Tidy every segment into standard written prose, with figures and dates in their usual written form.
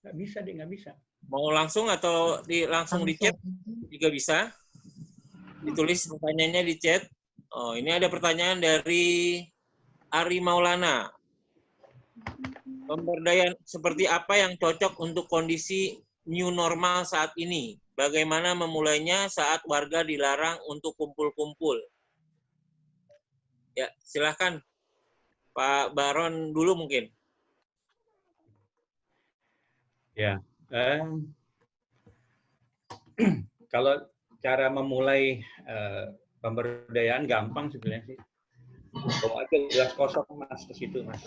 Nggak bisa, dia nggak bisa. Mau langsung atau langsung di chat juga bisa. Ditulis pertanyaannya di chat. Oh, ini ada pertanyaan dari Ari Maulana. Pemberdayaan seperti apa yang cocok untuk kondisi new normal saat ini? Bagaimana memulainya saat warga dilarang untuk kumpul-kumpul? Ya, silahkan Pak Baron dulu mungkin. Ya, kalau cara memulai pemberdayaan gampang sebenarnya sih. Bawa aja gelas kosong Mas ke situ Mas.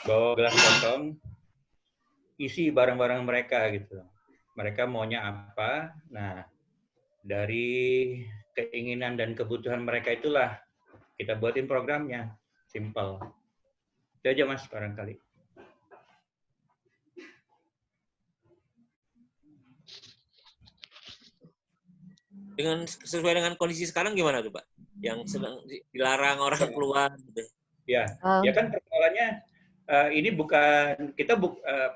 Bawa gelas kosong, isi barang-barang mereka gitu. Mereka maunya apa? Nah, dari keinginan dan kebutuhan mereka itulah kita buatin programnya. Simple. Itu aja Mas barangkali. Sesuai dengan kondisi sekarang gimana tuh Pak? Yang sedang dilarang orang keluar gitu. Ya, ya kan persoalannya ini bukan kita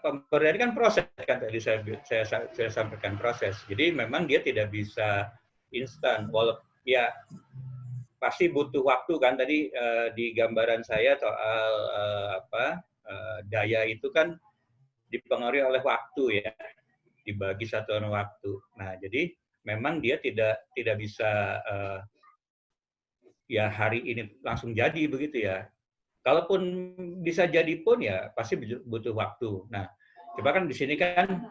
pemberdayaan kan proses kan tadi saya sampaikan proses. Jadi memang dia tidak bisa instan. Walaupun ya pasti butuh waktu kan tadi di gambaran saya soal daya itu kan dipengaruhi oleh waktu ya, dibagi satuan waktu. Nah, jadi memang dia tidak bisa ya hari ini langsung jadi begitu ya. Kalaupun bisa jadi pun ya pasti butuh waktu. Nah, coba kan di sini kan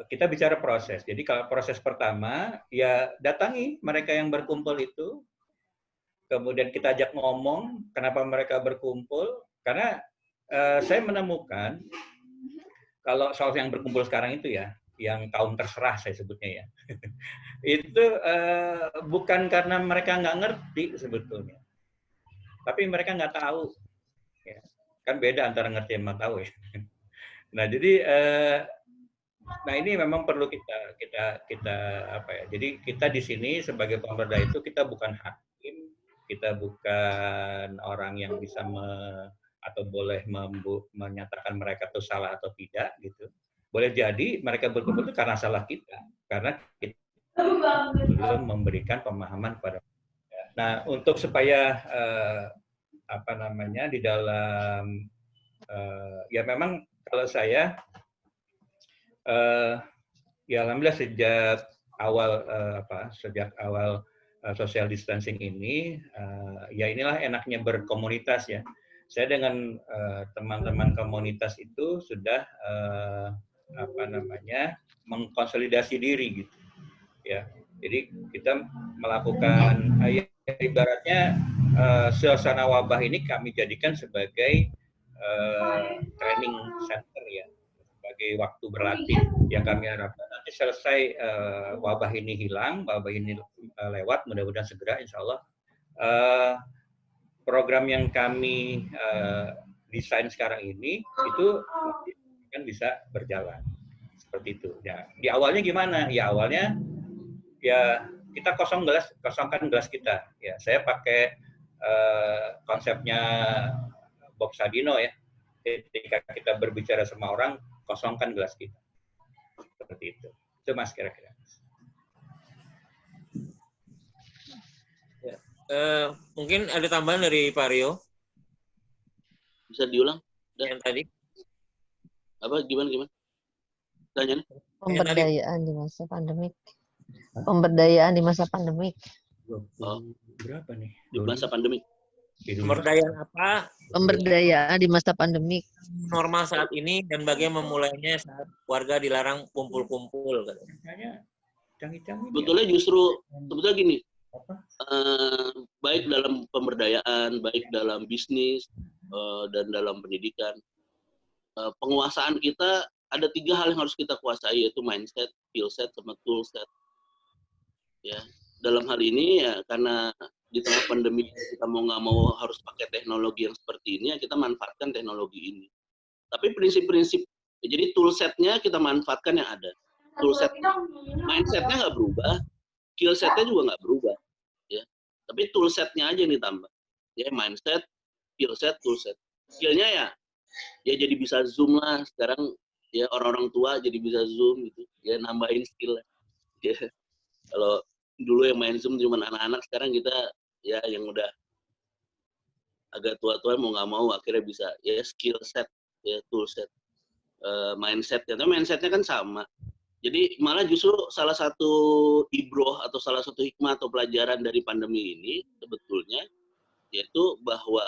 kita bicara proses. Jadi kalau proses pertama ya datangi mereka yang berkumpul itu, kemudian kita ajak ngomong kenapa mereka berkumpul. Karena saya menemukan kalau soal yang berkumpul sekarang itu ya, yang kaum terserah saya sebutnya ya, itu bukan karena mereka nggak ngerti sebetulnya, tapi mereka nggak tahu. Ya. Kan beda antara ngerti sama tahu ya. Nah jadi, nah ini memang perlu kita apa ya? Jadi kita di sini sebagai pemberdaya itu kita bukan hakim, kita bukan orang yang bisa atau boleh menyatakan mereka itu salah atau tidak gitu. Boleh jadi mereka berkumpul itu karena salah kita, karena kita belum memberikan pemahaman pada. Nah untuk supaya apa namanya di dalam ya memang kalau saya ya alhamdulillah sejak awal social distancing ini ya inilah enaknya berkomunitas ya. Saya dengan teman-teman komunitas itu sudah apa namanya mengkonsolidasi diri gitu ya. Jadi kita melakukan ya, ibaratnya suasana wabah ini kami jadikan sebagai training center ya, sebagai waktu berlatih yang kami harapkan nanti selesai wabah ini hilang, wabah ini lewat, mudah-mudahan segera insya Allah program yang kami desain sekarang ini itu kan bisa berjalan seperti itu. Ya, di awalnya gimana? Ya awalnya ya kita kosongkan gelas kita. Ya, saya pakai konsepnya Bob Sadino ya. Ketika kita berbicara sama orang, kosongkan gelas kita. Seperti itu. Itu Mas kira-kira. Ya. Mungkin ada tambahan dari Pak Rio. Bisa diulang? Yang tadi. Apa gimana? Tanya. Pemberdayaan di masa pandemik. Pemberdayaan di masa pandemik. Berapa nih? Di masa pandemik. Pemberdayaan apa? Pemberdayaan di masa pandemik. Normal saat ini dan bagaimana memulainya saat warga dilarang kumpul-kumpul. Sebetulnya justru sebetulnya gini. Baik dalam pemberdayaan, baik dalam bisnis dan dalam pendidikan, penguasaan kita ada 3 hal yang harus kita kuasai, yaitu mindset, skill set, sama tool set. Ya, dalam hal ini ya karena di tengah pandemi kita mau nggak mau harus pakai teknologi yang seperti ini, ya kita manfaatkan teknologi ini. Tapi prinsip-prinsip, jadi tool setnya kita manfaatkan yang ada. Tool set, mindsetnya nggak berubah, skill setnya juga nggak berubah. Ya, tapi tool setnya aja nih tambah. Ya, mindset, skill set, tool set. Skillnya ya jadi bisa Zoom lah sekarang, ya orang-orang tua jadi bisa Zoom gitu, ya nambahin skill lah. Ya, kalau dulu yang main Zoom cuma anak-anak, sekarang kita ya yang udah agak tua-tua mau nggak mau akhirnya bisa ya skill set, ya tool set, mindset. Tapi mindsetnya kan sama. Jadi malah justru salah satu ibroh atau salah satu hikmah atau pelajaran dari pandemi ini sebetulnya yaitu bahwa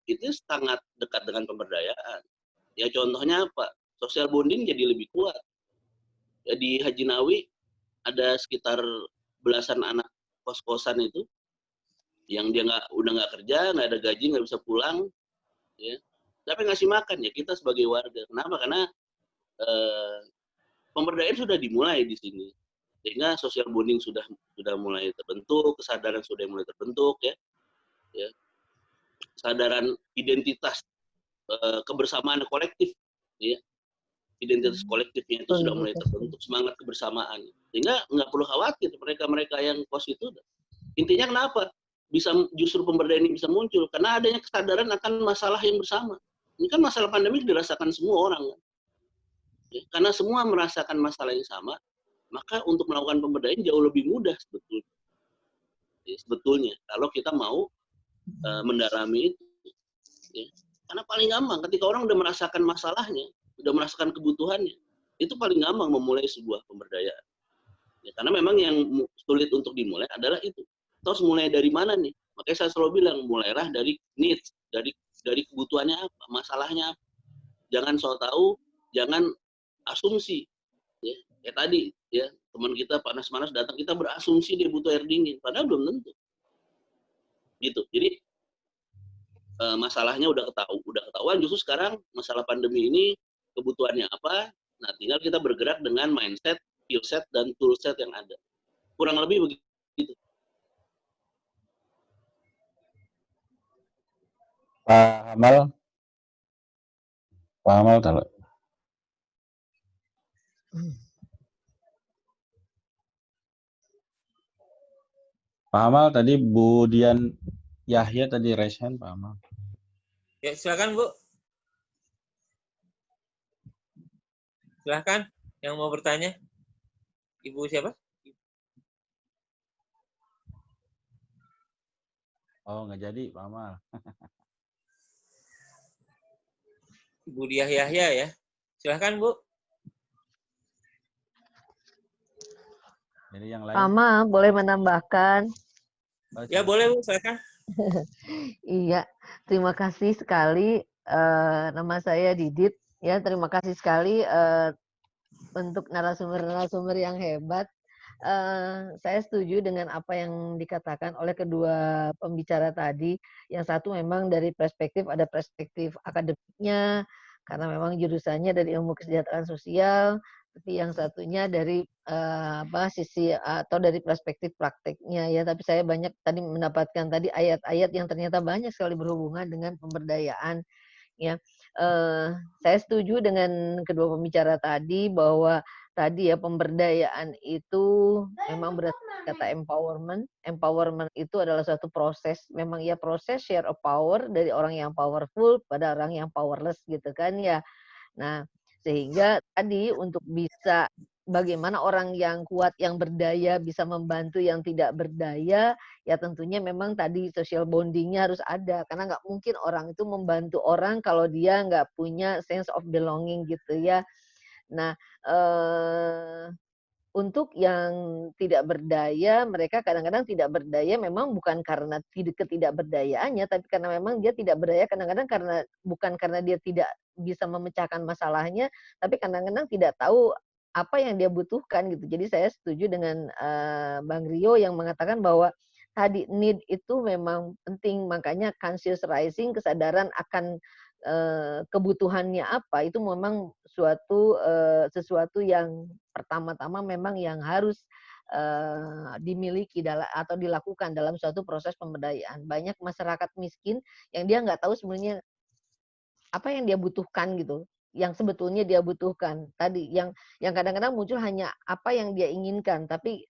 itu sangat dekat dengan pemberdayaan. Ya contohnya apa? Social bonding jadi lebih kuat. Ya, di Haji Nawi ada sekitar belasan anak kos-kosan itu yang dia udah nggak kerja, nggak ada gaji, nggak bisa pulang, ya. Tapi ngasih makan ya kita sebagai warga. Kenapa? Karena pemberdayaan sudah dimulai di sini, sehingga social bonding sudah mulai terbentuk, kesadaran sudah mulai terbentuk, ya, kesadaran identitas kebersamaan kolektif, ya, identitas kolektifnya itu sudah mulai terbentuk, semangat kebersamaan, sehingga nggak perlu khawatir mereka yang kos itu. Intinya kenapa bisa justru pemberdayaan ini bisa muncul karena adanya kesadaran akan masalah yang bersama. Ini kan masalah pandemi dirasakan semua orang, kan? Ya, karena semua merasakan masalah yang sama, maka untuk melakukan pemberdayaan jauh lebih mudah sebetulnya. Ya, sebetulnya kalau kita mau mendalami itu, ya. Karena paling gampang ketika orang udah merasakan masalahnya, udah merasakan kebutuhannya, itu paling gampang memulai sebuah pemberdayaan. Ya, karena memang yang sulit untuk dimulai adalah itu. Terus mulai dari mana nih? Makanya saya selalu bilang, mulailah dari needs, dari kebutuhannya apa, masalahnya apa. Jangan so tahu, jangan asumsi. Ya, kayak tadi, ya teman kita panas-panas datang, kita berasumsi dia butuh air dingin, padahal belum tentu. Gitu. Jadi masalahnya udah ketahuan. Justru sekarang masalah pandemi ini kebutuhannya apa? Nah, tinggal kita bergerak dengan mindset, skill set, dan tool set yang ada. Kurang lebih begitu. Pak Amal kalau Pak Amal tadi Bu Dian Yahya tadi raise hand, Pak Amal. Ya, silakan Bu. Silakan yang mau bertanya. Ibu siapa? Oh, nggak jadi, Pak Amal. Ibu Diah Yahya ya. Silakan Bu. Jadi yang lain. Sama, boleh menambahkan? Ya boleh Bu, silakan. Iya, terima kasih sekali. Nama saya Didit. Ya, terima kasih sekali untuk narasumber-narasumber yang hebat. Saya setuju dengan apa yang dikatakan oleh kedua pembicara tadi. Yang satu memang dari ada perspektif akademiknya, karena memang jurusannya dari ilmu kesejahteraan sosial. Tapi yang satunya dari sisi atau dari perspektif prakteknya ya. Tapi saya banyak tadi mendapatkan tadi ayat-ayat yang ternyata banyak sekali berhubungan dengan pemberdayaan. Ya, saya setuju dengan kedua pembicara tadi bahwa tadi ya pemberdayaan itu memang berarti kata empowerment. Empowerment itu adalah suatu proses, memang ya proses share of power dari orang yang powerful pada orang yang powerless gitu kan ya. Nah, sehingga tadi untuk bisa bagaimana orang yang kuat, yang berdaya bisa membantu yang tidak berdaya, ya tentunya memang tadi social bonding-nya harus ada. Karena nggak mungkin orang itu membantu orang kalau dia nggak punya sense of belonging gitu ya. Nah, untuk yang tidak berdaya, mereka kadang-kadang tidak berdaya memang bukan karena ketidakberdayaannya, tapi karena memang dia tidak berdaya kadang-kadang bukan karena dia tidak bisa memecahkan masalahnya, tapi kadang-kadang tidak tahu apa yang dia butuhkan gitu. Jadi saya setuju dengan Bang Rio yang mengatakan bahwa tadi need itu memang penting, makanya conscious rising, kesadaran akan kebutuhannya apa itu memang sesuatu yang pertama-tama memang yang harus dimiliki atau dilakukan dalam suatu proses pemberdayaan. Banyak masyarakat miskin yang dia nggak tahu sebenarnya apa yang dia butuhkan gitu, yang sebetulnya dia butuhkan. Tadi yang kadang-kadang muncul hanya apa yang dia inginkan, tapi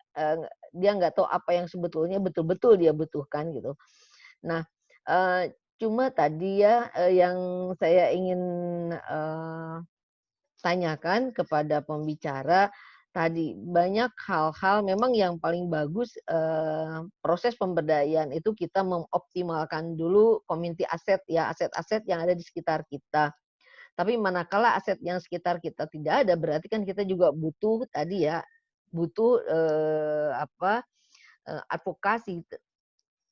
dia nggak tahu apa yang sebetulnya betul-betul dia butuhkan gitu. Nah, Cuma tadi ya, yang saya ingin, tanyakan kepada pembicara tadi, banyak hal-hal memang yang paling bagus, proses pemberdayaan itu kita mengoptimalkan dulu community asset ya, aset-aset yang ada di sekitar kita. Tapi manakala aset yang sekitar kita tidak ada, berarti kan kita juga butuh tadi ya, butuh, advokasi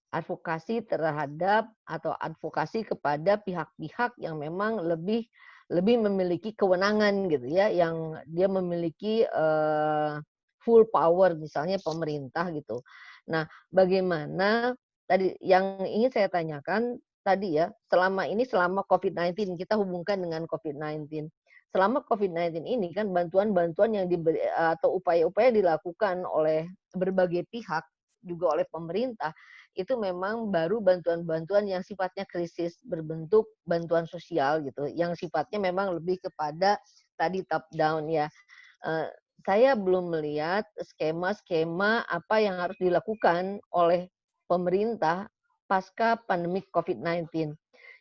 advokasi terhadap atau advokasi kepada pihak-pihak yang memang lebih lebih memiliki kewenangan gitu ya, yang dia memiliki, full power misalnya pemerintah gitu. Nah, bagaimana tadi yang ingin saya tanyakan tadi ya, selama COVID-19 kita hubungkan dengan COVID-19. Selama COVID-19 ini kan bantuan-bantuan yang diberi atau upaya-upaya dilakukan oleh berbagai pihak, juga oleh pemerintah, itu memang baru bantuan-bantuan yang sifatnya krisis berbentuk bantuan sosial gitu, yang sifatnya memang lebih kepada tadi top down ya. Eee, saya belum melihat skema-skema apa yang harus dilakukan oleh pemerintah pasca pandemi COVID-19.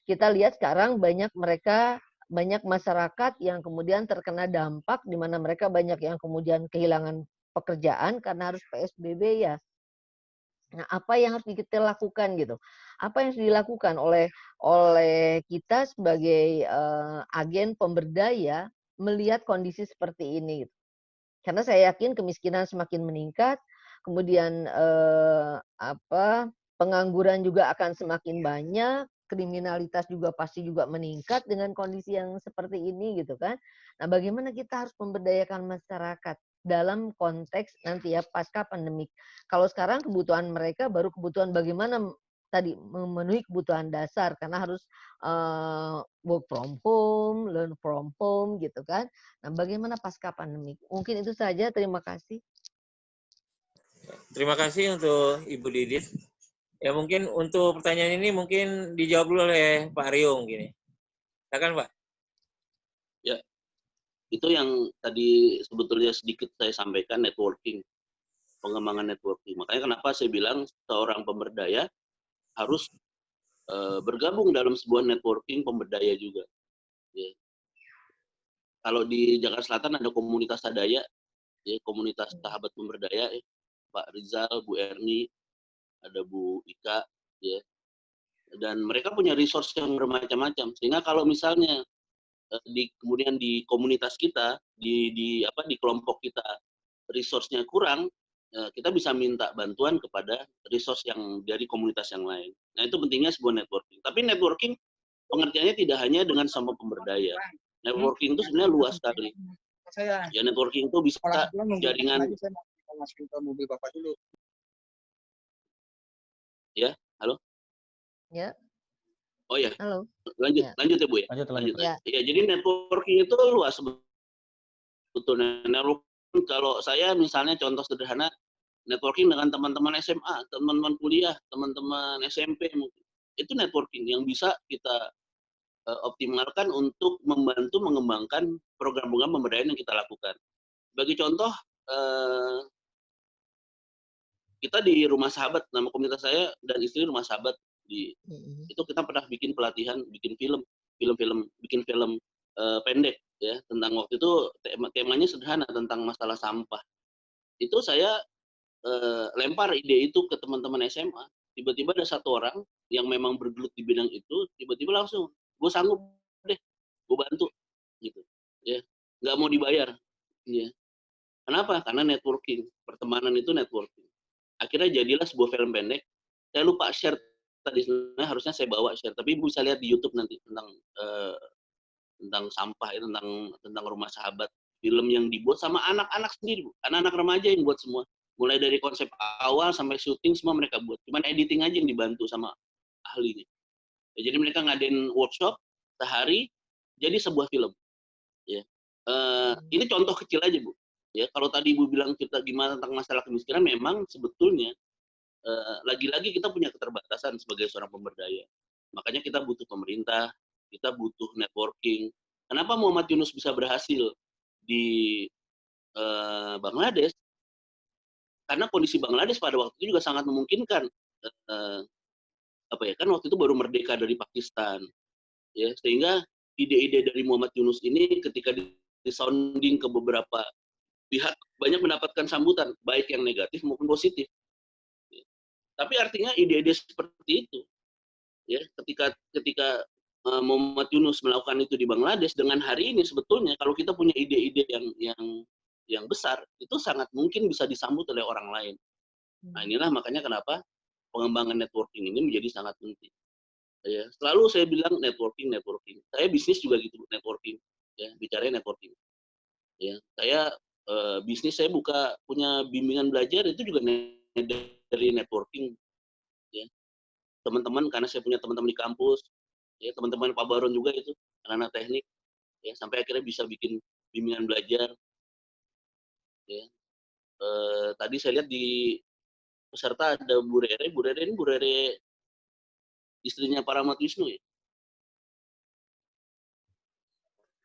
Kita lihat sekarang banyak masyarakat yang kemudian terkena dampak, di mana mereka banyak yang kemudian kehilangan pekerjaan karena harus PSBB ya. Nah, apa yang harus kita lakukan gitu? Apa yang harus dilakukan oleh kita sebagai, agen pemberdaya melihat kondisi seperti ini gitu? Karena saya yakin kemiskinan semakin meningkat, kemudian, pengangguran juga akan semakin banyak, kriminalitas juga pasti juga meningkat dengan kondisi yang seperti ini gitu kan. Nah, bagaimana kita harus memberdayakan masyarakat dalam konteks nanti ya pasca pandemik. Kalau sekarang kebutuhan mereka baru kebutuhan bagaimana tadi memenuhi kebutuhan dasar karena harus, work from home, learn from home gitu kan. Nah, bagaimana pasca pandemik? Mungkin itu saja, terima kasih. Terima kasih untuk Ibu Didit. Ya mungkin untuk pertanyaan ini mungkin dijawab dulu oleh Pak Rio gini. Silakan Pak. Ya, itu yang tadi sebetulnya sedikit saya sampaikan, networking, pengembangan networking. Makanya kenapa saya bilang seorang pemberdaya harus bergabung dalam sebuah networking pemberdaya juga. Ya. Kalau di Jakarta Selatan ada komunitas Sadaya, ya, komunitas sahabat pemberdaya, ya. Pak Rizal, Bu Erni, ada Bu Ika, ya. Dan mereka punya resource yang bermacam-macam. Sehingga kalau misalnya kemudian di komunitas kita, di kelompok kita resource-nya kurang, kita bisa minta bantuan kepada resource yang dari komunitas yang lain. Nah, itu pentingnya sebuah networking. Tapi networking pengertiannya tidak hanya dengan sama pemberdaya. Networking itu sebenarnya luas sekali. Ya, networking itu bisa jaringan. Ya, halo? Ya, Oh ya, halo. lanjut Ya. ya Bu ya. Lanjut. Ya. Ya, jadi networking itu luas sebetulnya. Networking kalau saya misalnya contoh sederhana, networking dengan teman-teman SMA, teman-teman kuliah, teman-teman SMP mungkin. Itu networking yang bisa kita optimalkan untuk membantu mengembangkan program-program pemberdayaan yang kita lakukan. Bagi contoh, kita di Rumah Sahabat, nama komunitas saya dan istri Rumah Sahabat, itu kita pernah bikin pelatihan, bikin film pendek ya, tentang waktu itu temanya sederhana tentang masalah sampah. Itu saya lempar ide itu ke teman-teman SMA, tiba-tiba ada satu orang yang memang bergelut di bidang itu, tiba-tiba langsung, gue sanggup deh, gue bantu, gitu, ya, nggak mau dibayar, ya. Kenapa? Karena networking, pertemanan itu networking. Akhirnya jadilah sebuah film pendek. Saya lupa share tadi, sebenarnya harusnya saya bawa share, tapi Ibu bisa lihat di YouTube nanti tentang sampah, tentang Rumah Sahabat, film yang dibuat sama anak-anak sendiri, Bu. Anak-anak remaja yang buat semua. Mulai dari konsep awal sampai syuting semua mereka buat. Cuman editing aja yang dibantu sama ahlinya. Ya, jadi mereka ngadain workshop sehari jadi sebuah film. Ya. Ini contoh kecil aja, Bu. Ya, kalau tadi Ibu bilang cerita gimana tentang masalah kemiskinan, memang sebetulnya lagi-lagi kita punya keterbatasan sebagai seorang pemberdaya. Makanya kita butuh pemerintah, kita butuh networking. Kenapa Muhammad Yunus bisa berhasil di Bangladesh? Karena kondisi Bangladesh pada waktu itu juga sangat memungkinkan kan waktu itu baru merdeka dari Pakistan, ya, sehingga ide-ide dari Muhammad Yunus ini ketika disounding ke beberapa pihak banyak mendapatkan sambutan, baik yang negatif maupun positif. Ya. Tapi artinya ide-ide seperti itu, ya, ketika Muhammad Yunus melakukan itu di Bangladesh, dengan hari ini sebetulnya kalau kita punya ide-ide yang besar, itu sangat mungkin bisa disambut oleh orang lain. Nah, inilah makanya kenapa pengembangan networking ini menjadi sangat penting. Ya, selalu saya bilang networking. Saya bisnis juga gitu, networking. Ya, bicara networking. Ya, saya bisnis saya punya bimbingan belajar itu juga dari networking. Ya, teman-teman, karena saya punya teman-teman di kampus, ya, teman-teman Pak Baron juga itu anak-anak teknik, ya, sampai akhirnya bisa bikin bimbingan belajar. Ya, tadi saya lihat di peserta ada Bu Rere ini Bu Rere istrinya Pak Rahmat Wisnu, ya.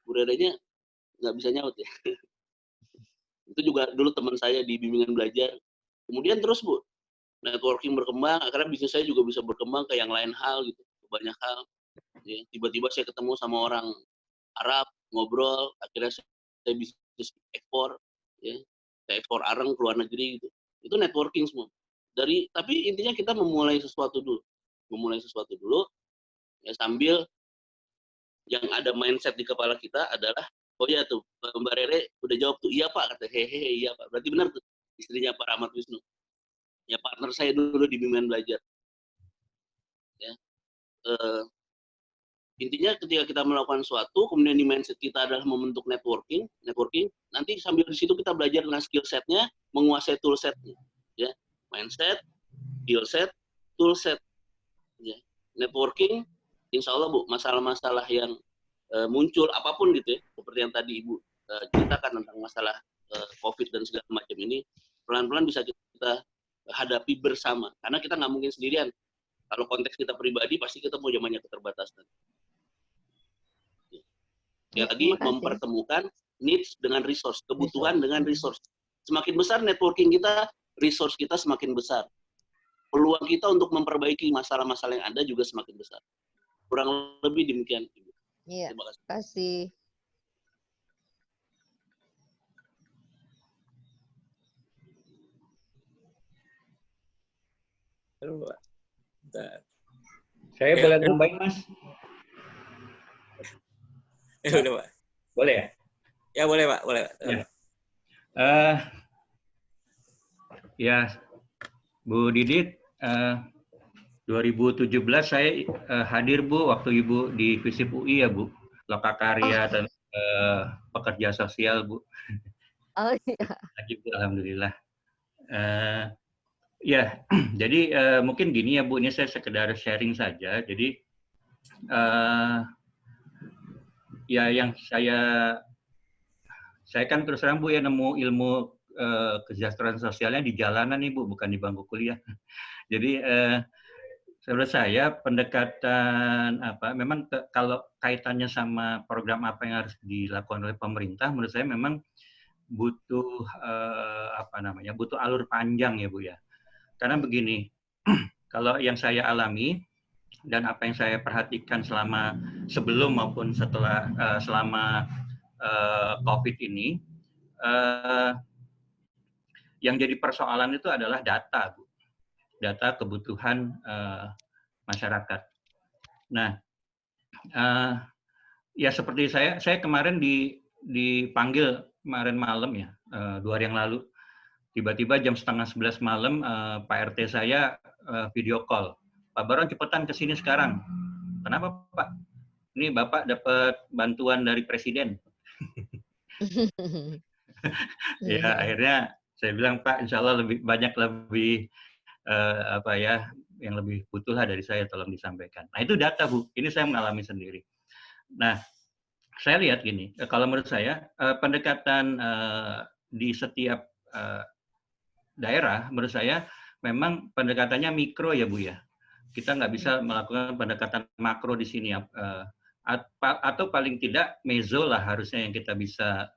Bu Rerenya nggak bisa nyaut, ya. Itu juga dulu teman saya di bimbingan belajar. Kemudian terus Bu, networking berkembang, akhirnya bisnis saya juga bisa berkembang ke yang lain hal gitu, banyak hal. Ya, tiba-tiba saya ketemu sama orang Arab, ngobrol, akhirnya saya bisnis ekspor, ya, saya ekspor areng ke luar negeri gitu. Itu networking semua. Tapi intinya kita memulai sesuatu dulu, ya, sambil yang ada mindset di kepala kita adalah, oh ya tuh Mbak Rere udah jawab tuh, iya Pak, kata hehehe, iya Pak, berarti benar tuh istrinya Pak Rahmat Wisnu, ya, partner saya dulu di bimbingan belajar. Ya, intinya ketika kita melakukan sesuatu, kemudian di mindset kita adalah membentuk networking, nanti sambil di situ kita belajar dengan skill setnya, menguasai tool setnya, ya, mindset, skill set, tool set, ya. Networking, insya Allah Bu, masalah-masalah yang muncul apapun gitu, ya, seperti yang tadi Ibu ceritakan tentang masalah COVID dan segala macam ini, pelan-pelan bisa kita hadapi bersama, karena kita nggak mungkin sendirian. Kalau konteks kita pribadi, pasti kita punya banyak keterbatasan. Ya, tadi mempertemukan needs dengan resource, kebutuhan dengan resource. Semakin besar networking kita, resource kita semakin besar. Peluang kita untuk memperbaiki masalah-masalah yang ada juga semakin besar. Kurang lebih demikian. Iya, terima kasih. Saya boleh nambahin, Mas? Udah, Pak. Boleh ya? Ya, boleh, Pak. Boleh. Ya. Ya, Bu Didit, 2017 saya hadir Bu waktu Ibu di FISIP UI ya Bu, Lokakarya dan pekerja sosial Bu. Oh iya. Alhamdulillah. Ya, jadi mungkin gini ya Bu, ini saya sekedar sharing saja. Jadi ya yang saya kan terus terang Bu ya nemu ilmu kesejahteraan sosialnya di jalanan nih Bu, bukan di bangku kuliah. Jadi menurut saya pendekatan memang kalau kaitannya sama program apa yang harus dilakukan oleh pemerintah, menurut saya memang butuh butuh alur panjang ya Bu ya. Karena begini, kalau yang saya alami dan apa yang saya perhatikan sebelum maupun selama COVID ini, yang jadi persoalan itu adalah data, Bu. Data kebutuhan masyarakat. Nah, ya seperti saya kemarin dipanggil kemarin malam ya, 2 hari yang lalu. Tiba-tiba jam 10:30 malam Pak RT saya video call. Pak Baron cepetan ke sini sekarang. Kenapa Pak? Ini Bapak dapat bantuan dari Presiden. Ya akhirnya saya bilang Pak, insya Allah lebih yang lebih butuh lah dari saya, tolong disampaikan. Nah itu data Bu, ini saya mengalami sendiri. Nah saya lihat gini, kalau menurut saya pendekatan di setiap daerah, menurut saya memang pendekatannya mikro ya Bu ya. Kita nggak bisa melakukan pendekatan makro di sini, atau paling tidak mezo lah harusnya yang kita bisa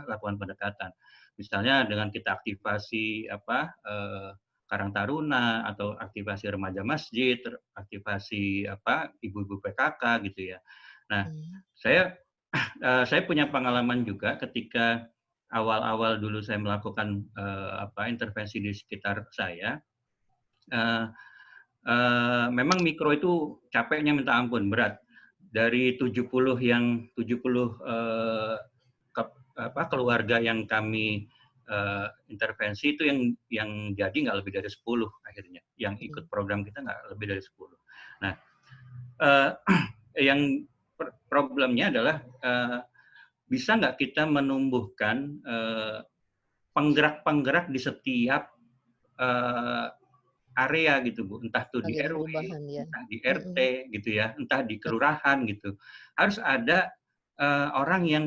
lakukan pendekatan. Misalnya dengan kita aktivasi Karang Taruna atau aktivasi remaja masjid, aktivasi ibu-ibu PKK gitu ya. Nah, saya punya pengalaman juga ketika awal-awal dulu saya melakukan intervensi di sekitar saya. Memang mikro itu capeknya minta ampun, berat. Dari 70 keluarga yang kami intervensi itu yang jadi nggak lebih dari 10 akhirnya. Yang ikut program kita nggak lebih dari 10. Nah, yang problemnya adalah bisa nggak kita menumbuhkan penggerak-penggerak di setiap area gitu Bu, entah itu di RW, entah di RT gitu ya, entah di kelurahan gitu. Harus ada orang yang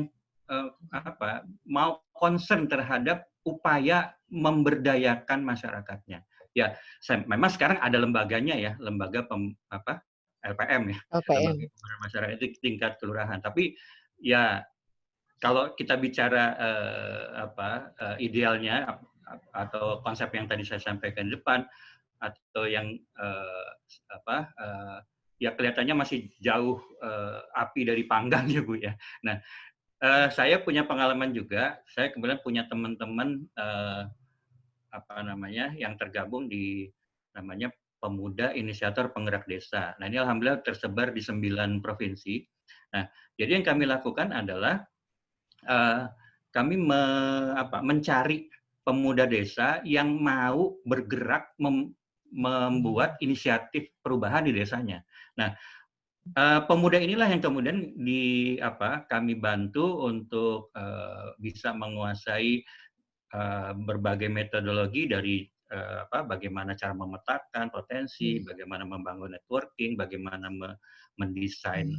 mau concern terhadap upaya memberdayakan masyarakatnya. Ya, memang sekarang ada lembaganya ya, lembaga LPM ya, lembaga masyarakat itu tingkat kelurahan. Tapi ya kalau kita bicara idealnya atau konsep yang tadi saya sampaikan di depan atau yang ya kelihatannya masih jauh api dari panggang ya Bu ya. Nah, saya punya pengalaman juga. Saya kemudian punya teman-teman yang tergabung di namanya Pemuda Inisiator Penggerak Desa. Nah, ini alhamdulillah tersebar di 9 provinsi. Nah, jadi yang kami lakukan adalah kami mencari pemuda desa yang mau bergerak membuat inisiatif perubahan di desanya. Nah, pemuda inilah yang kemudian kami bantu untuk bisa menguasai berbagai metodologi dari bagaimana cara memetakan potensi, bagaimana membangun networking, bagaimana mendesain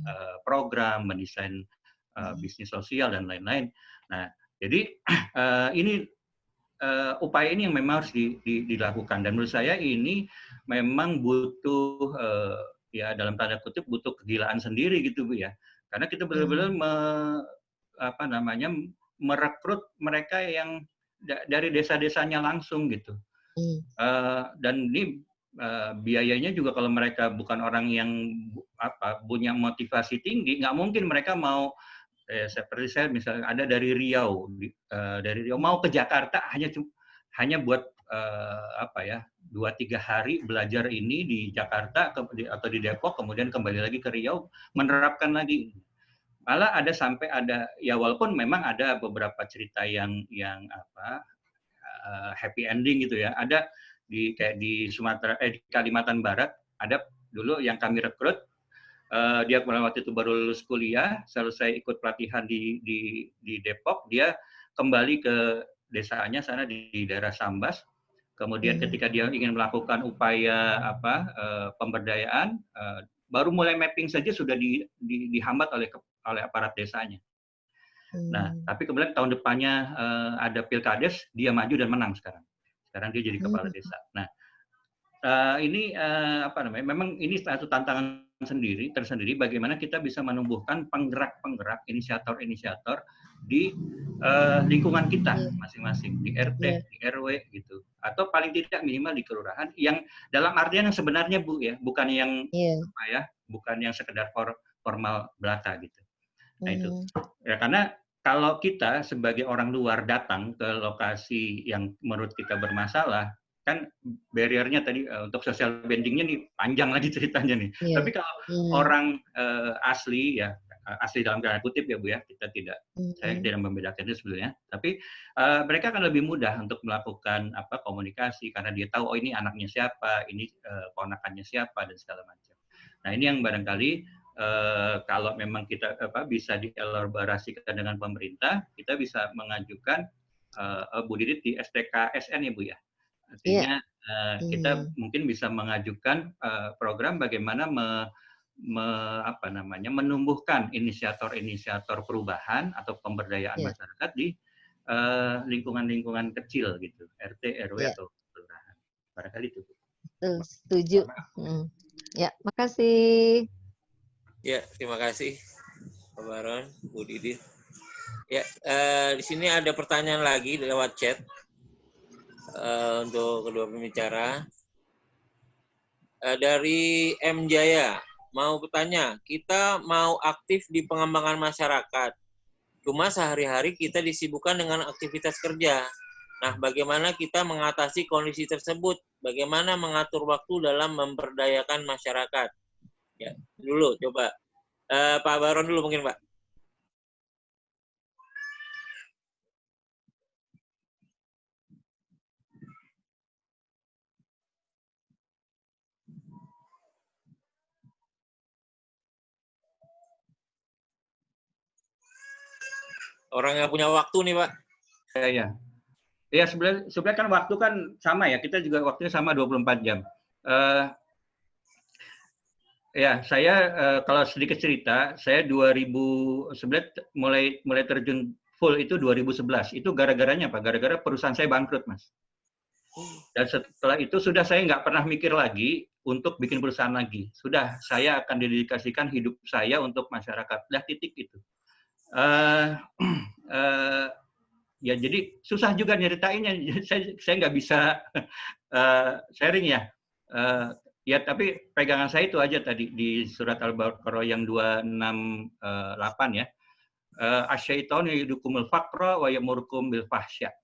program, mendesain bisnis sosial dan lain-lain. Nah, jadi ini upaya ini yang memang harus dilakukan dan menurut saya ini memang butuh ya dalam tanda kutip butuh kegilaan sendiri gitu Bu ya. Karena kita benar-benar merekrut mereka yang dari desa-desanya langsung gitu. Dan ini biayanya juga kalau mereka bukan orang yang punya motivasi tinggi, nggak mungkin mereka mau seperti saya misalnya ada dari Riau mau ke Jakarta hanya buat 2-3 hari belajar ini di Jakarta atau di Depok kemudian kembali lagi ke Riau menerapkan lagi. Malah ada ya walaupun memang ada beberapa cerita yang happy ending gitu ya. Ada kayak di di Kalimantan Barat ada dulu yang kami rekrut. Dia waktu itu baru lulus kuliah, selesai ikut pelatihan di Depok, dia kembali ke desanya sana di daerah Sambas. Kemudian ketika dia ingin melakukan upaya pemberdayaan, baru mulai mapping saja sudah dihambat oleh aparat desanya. Nah, tapi kemudian tahun depannya ada Pilkades, dia maju dan menang sekarang. Sekarang dia jadi kepala desa. Nah, ini memang ini satu tantangan tersendiri bagaimana kita bisa menumbuhkan penggerak-penggerak inisiator-inisiator di lingkungan kita masing-masing di RT, di RW gitu. Atau paling tidak minimal di kelurahan yang dalam artian yang sebenarnya Bu ya, bukan yang bukan yang sekedar formal belaka gitu. Nah itu. Ya karena kalau kita sebagai orang luar datang ke lokasi yang menurut kita bermasalah, kan barrier-nya tadi untuk social banding-nya nih panjang lagi ceritanya nih. Tapi kalau orang asli ya asli dalam tanda kutip ya Bu ya, saya tidak membedakan itu sebetulnya. Tapi mereka akan lebih mudah untuk melakukan komunikasi karena dia tahu oh ini anaknya siapa, ini ponakannya siapa dan segala macam. Nah ini yang barangkali kalau memang kita bisa dielaborasikan dengan pemerintah, kita bisa mengajukan Bu Didit di STKSN ya Bu ya. Artinya kita mungkin bisa mengajukan program bagaimana menumbuhkan inisiator-inisiator perubahan atau pemberdayaan masyarakat di lingkungan-lingkungan kecil gitu, RT, RW atau kelurahan. Barangkali itu. Setuju. Ya, makasih. Ya, terima kasih Pak Baron, Bu Didit. Ya, di sini ada pertanyaan lagi lewat chat. untuk kedua pembicara. Dari M. Jaya, mau bertanya, kita mau aktif di pengembangan masyarakat, cuma sehari-hari kita disibukkan dengan aktivitas kerja. Nah, bagaimana kita mengatasi kondisi tersebut? Bagaimana mengatur waktu dalam memberdayakan masyarakat? Ya, dulu coba. Pak Baron dulu mungkin, Pak. Orang yang punya waktu nih, Pak. Ya. Ya, sebenarnya kan waktu kan sama ya, kita juga waktunya sama 24 jam. Ya, saya kalau sedikit cerita, saya 2000 sebenarnya mulai terjun full itu 2011. Itu gara-garanya apa? Gara-gara perusahaan saya bangkrut, Mas. Dan setelah itu sudah saya nggak pernah mikir lagi untuk bikin perusahaan lagi. Sudah, saya akan dedikasikan hidup saya untuk masyarakat. Dah titik itu. Ya jadi susah juga nyeritainnya. Saya nggak bisa sharing ya. Ya tapi pegangan saya itu aja tadi di surat Al-Baqarah yang 268 ya. Asyaitonu ya'idukumul faqra wa ya'murukum bil fahsya.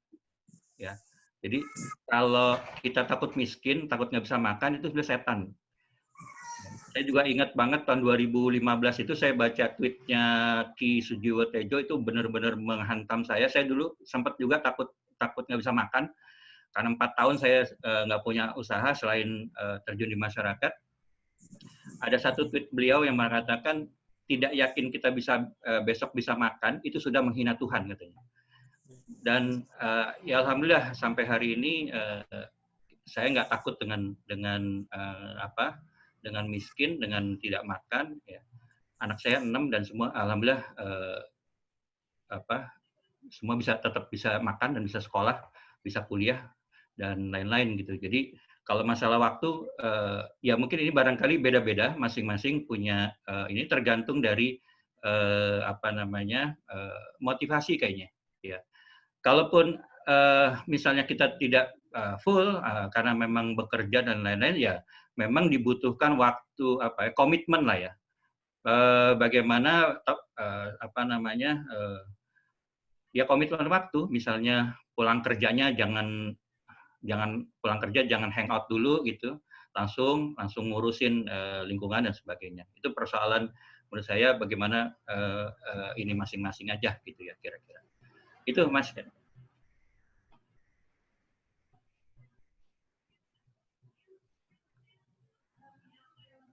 Ya. Jadi kalau kita takut miskin, takut nggak bisa makan itu sudah setan. Saya juga ingat banget tahun 2015 itu saya baca tweetnya Ki Sujiwo Tejo itu benar-benar menghantam saya. Saya dulu sempat juga takut nggak bisa makan karena 4 tahun saya nggak punya usaha selain terjun di masyarakat. Ada satu tweet beliau yang mengatakan tidak yakin kita bisa besok bisa makan itu sudah menghina Tuhan katanya. Dan ya alhamdulillah sampai hari ini saya nggak takut dengan miskin, dengan tidak makan. Ya. Anak saya 6 dan semua alhamdulillah semua tetap bisa makan dan bisa sekolah, bisa kuliah dan lain-lain gitu. Jadi kalau masalah waktu ya mungkin ini barangkali beda-beda, masing-masing punya ini tergantung dari motivasi kayaknya. Ya. Kalaupun misalnya kita tidak full karena memang bekerja dan lain-lain, ya memang dibutuhkan waktu komitmen lah ya. Bagaimana ya komitmen waktu, misalnya pulang kerjanya jangan pulang kerja jangan hangout dulu gitu, langsung ngurusin lingkungan dan sebagainya. Itu persoalan menurut saya bagaimana ini masing-masing aja gitu ya kira-kira. Itu Mas.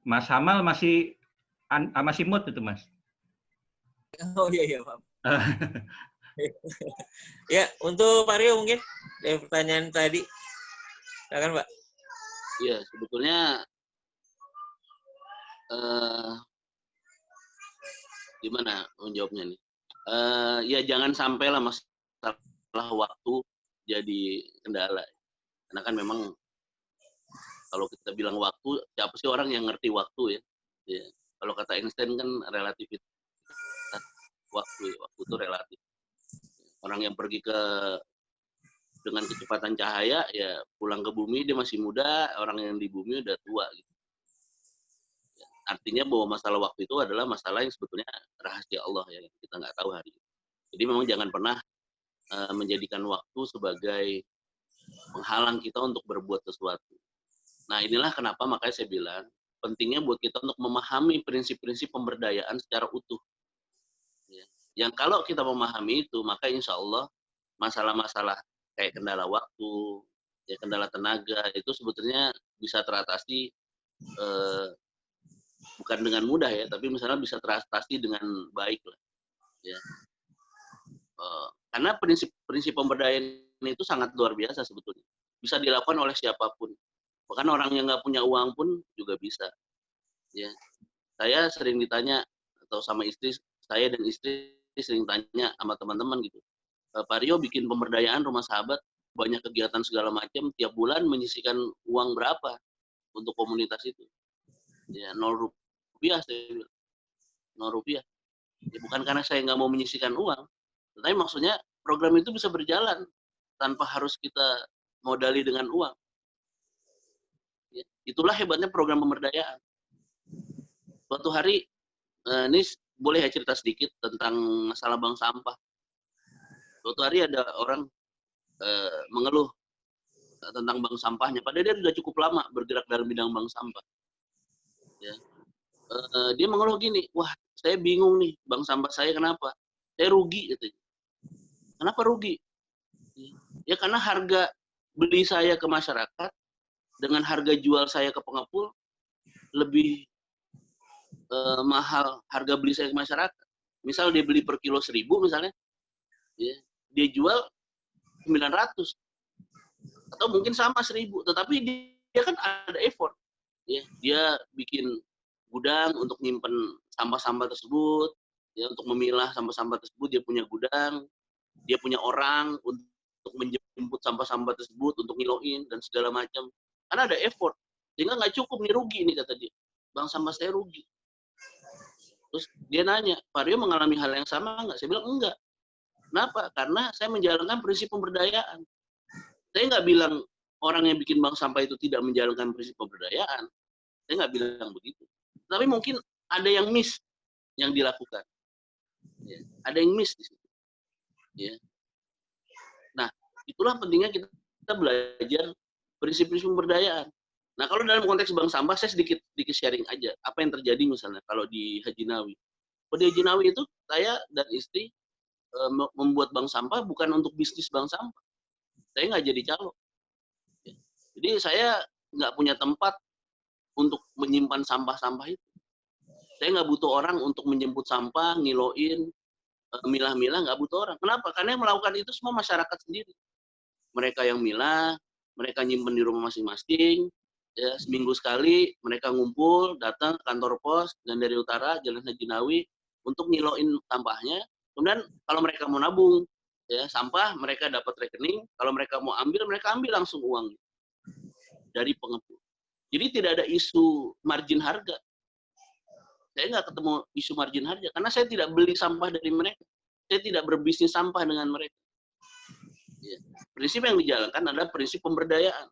Mas Hamal masih mood itu Mas. Oh iya Pak. Ya, untuk Pak Rio mungkin dari pertanyaan tadi. Silakan Pak. Iya, sebetulnya gimana menjawabnya nih? Ya jangan sampailah masalah waktu jadi kendala. Karena kan memang kalau kita bilang waktu, siapa sih orang yang ngerti waktu ya? Ya. Kalau kata Einstein kan relativitas waktu, waktu itu relatif. Orang yang pergi dengan kecepatan cahaya, ya pulang ke bumi dia masih muda, orang yang di bumi udah tua. Gitu. Ya, artinya bahwa masalah waktu itu adalah masalah yang sebetulnya rahasia Allah ya, yang kita nggak tahu hari ini. Jadi memang jangan pernah menjadikan waktu sebagai penghalang kita untuk berbuat sesuatu. Nah inilah kenapa makanya saya bilang pentingnya buat kita untuk memahami prinsip-prinsip pemberdayaan secara utuh. Ya. Yang kalau kita memahami itu, maka insya Allah masalah-masalah kayak kendala waktu, ya kendala tenaga itu sebetulnya bisa teratasi bukan dengan mudah ya, tapi misalnya bisa teratasi dengan baik lah. Ya. Karena prinsip pemberdayaan itu sangat luar biasa sebetulnya. Bisa dilakukan oleh siapapun. Bahkan orang yang nggak punya uang pun juga bisa. Ya, saya sering ditanya atau sama istri saya dan istri sering tanya sama teman-teman gitu. Pak Rio bikin pemberdayaan rumah sahabat, banyak kegiatan segala macam, tiap bulan menyisihkan uang berapa untuk komunitas itu? Ya 0 rupiah saya bilang. 0 rupiah. Ya, bukan karena saya nggak mau menyisihkan uang, tapi maksudnya program itu bisa berjalan tanpa harus kita modali dengan uang. Ya, itulah hebatnya program pemberdayaan. Suatu hari, ini boleh ya cerita sedikit tentang masalah bank sampah. Suatu hari ada orang mengeluh tentang bank sampahnya, padahal dia sudah cukup lama bergerak dalam bidang bank sampah. Ya. Dia mengeluh gini, wah saya bingung nih, bank sampah saya kenapa? Saya rugi, gitu. Kenapa rugi? Ya karena harga beli saya ke masyarakat dengan harga jual saya ke pengepul lebih mahal harga beli saya ke masyarakat. Misal dia beli per kilo 1.000 misalnya, ya, dia jual 900 atau mungkin sama 1.000, tetapi dia kan ada effort, ya, dia bikin gudang untuk nyimpen sampah-sampah tersebut, ya, untuk memilah sampah-sampah tersebut dia punya gudang, dia punya orang untuk menjemput sampah-sampah tersebut, untuk ngiloin dan segala macam. Karena ada effort, sehingga nggak cukup nih, rugi nih kata dia, bank sampah saya rugi. Terus dia nanya, Pak Rio mengalami hal yang sama nggak? Saya bilang enggak. Kenapa? Karena saya menjalankan prinsip pemberdayaan. Saya nggak bilang orang yang bikin bank sampah itu tidak menjalankan prinsip pemberdayaan. Saya nggak bilang begitu. Tapi mungkin ada yang miss yang dilakukan. Ya, ada yang miss di situ. Ya. Nah, itulah pentingnya kita belajar prinsip-prinsip pemberdayaan. Nah, kalau dalam konteks bank sampah, saya sedikit sharing aja. Apa yang terjadi misalnya kalau di Haji Nawi. Kalau di Haji Nawi itu, saya dan istri membuat bank sampah bukan untuk bisnis bank sampah. Saya nggak jadi calo. Jadi saya nggak punya tempat untuk menyimpan sampah-sampah itu. Saya nggak butuh orang untuk menjemput sampah, ngiloin, milah-milah, nggak butuh orang. Kenapa? Karena yang melakukan itu semua masyarakat sendiri. Mereka yang milah, mereka nyimpen di rumah masing-masing, ya, seminggu sekali mereka ngumpul, datang ke kantor pos, dan dari utara, Jalan Haji Nawi, untuk ngiloin sampahnya. Kemudian kalau mereka mau nabung, ya, sampah, mereka dapat rekening. Kalau mereka mau ambil, mereka ambil langsung uang dari pengepul. Jadi tidak ada isu margin harga. Saya nggak ketemu isu margin harga, karena saya tidak beli sampah dari mereka. Saya tidak berbisnis sampah dengan mereka. Ya. Prinsip yang dijalankan adalah prinsip pemberdayaan.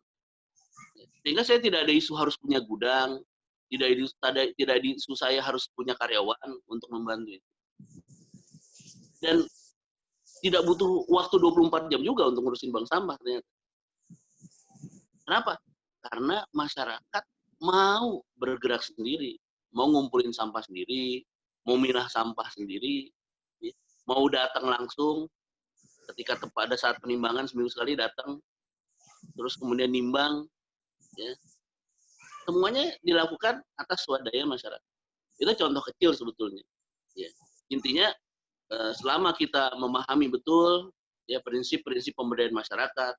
Sehingga saya tidak ada isu harus punya gudang, tidak ada isu saya harus punya karyawan untuk membantu itu. Dan tidak butuh waktu 24 jam juga untuk ngurusin bank sampah ternyata. Kenapa? Karena masyarakat mau bergerak sendiri, mau ngumpulin sampah sendiri, mau milah sampah sendiri, mau datang langsung ketika pada saat penimbangan seminggu sekali datang, terus kemudian nimbang, ya. Semuanya dilakukan atas swadaya masyarakat. Itu contoh kecil sebetulnya. Ya. Intinya selama kita memahami betul ya prinsip-prinsip pemberdayaan masyarakat,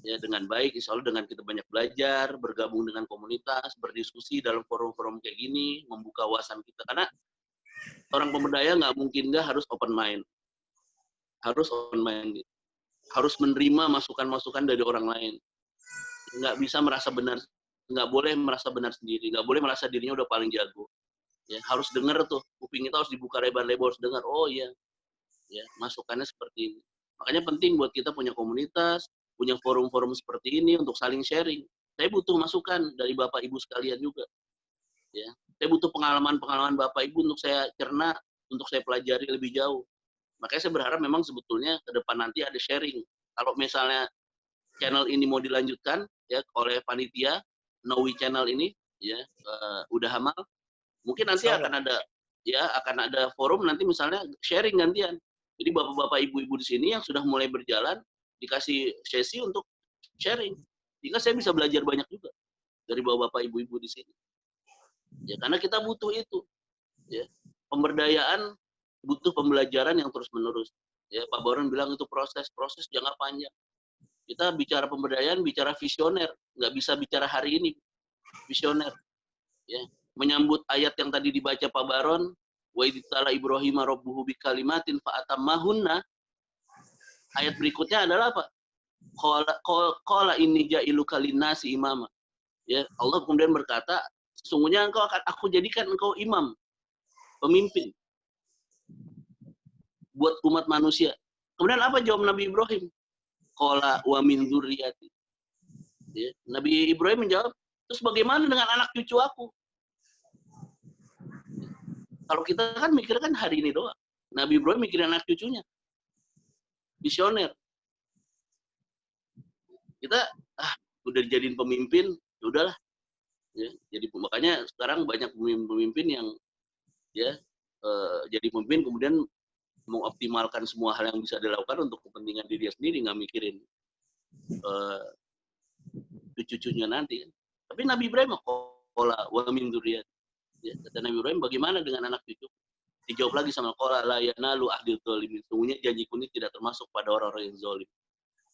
ya dengan baik, insya Allah dengan kita banyak belajar, bergabung dengan komunitas, berdiskusi dalam forum-forum kayak gini, membuka wawasan kita. Karena orang pemberdaya nggak mungkin nggak harus open mind. Harus open mind. Harus menerima masukan-masukan dari orang lain. Nggak bisa merasa benar, nggak boleh merasa benar sendiri, nggak boleh merasa dirinya udah paling jago. Ya, harus dengar tuh, kuping kita harus dibuka lebar-lebar, harus dengar, oh iya, ya masukannya seperti ini. Makanya penting buat kita punya komunitas, punya forum-forum seperti ini untuk saling sharing. Saya butuh masukan dari Bapak Ibu sekalian juga. Ya, saya butuh pengalaman-pengalaman Bapak Ibu untuk saya cerna, untuk saya pelajari lebih jauh. Makanya saya berharap memang sebetulnya ke depan nanti ada sharing. Kalau misalnya channel ini mau dilanjutkan ya oleh panitia Nawi channel ini, ya udah Hamal, mungkin nanti akan ada forum nanti misalnya sharing gantian. Jadi bapak-bapak ibu-ibu di sini yang sudah mulai berjalan dikasih sesi untuk sharing. Sehingga saya bisa belajar banyak juga dari bapak-bapak ibu-ibu di sini. Ya karena kita butuh itu. Ya. Pemberdayaan butuh pembelajaran yang terus-menerus. Ya, Pak Baron bilang itu proses jangka panjang. Kita bicara pemberdayaan, bicara visioner, nggak bisa bicara hari ini. Visioner. Ya. Menyambut ayat yang tadi dibaca Pak Baron, wa idzala Ibrahim rabbuhu bikalimatin fa'atammahunna. Ayat berikutnya adalah apa? Qala inni ja'iluka linnasi imama. Ya, Allah kemudian berkata, sesungguhnya aku jadikan engkau imam, pemimpin buat umat manusia. Kemudian apa jawab Nabi Ibrahim? Qala wa min dzurriyyati. Ya. Nabi Ibrahim menjawab, terus bagaimana dengan anak cucu aku? Kalau kita kan mikir kan hari ini doang. Nabi Ibrahim mikirin anak cucunya. Visioner. Kita udah dijadiin pemimpin, ya udahlah. Ya, jadi makanya sekarang banyak pemimpin yang ya jadi pemimpin kemudian mengoptimalkan semua hal yang bisa dilakukan untuk kepentingan diri sendiri, nggak mikirin cucu-cucunya nanti. Tapi Nabi Ibrahim qala wa min dzurriyyah. Ya, kata Nabi Ibrahim, bagaimana dengan anak cucu? Dijawab lagi sama qala la yanalu ahdil dzalimin. Sungguhnya janjiku ini tidak termasuk pada orang-orang yang zalim.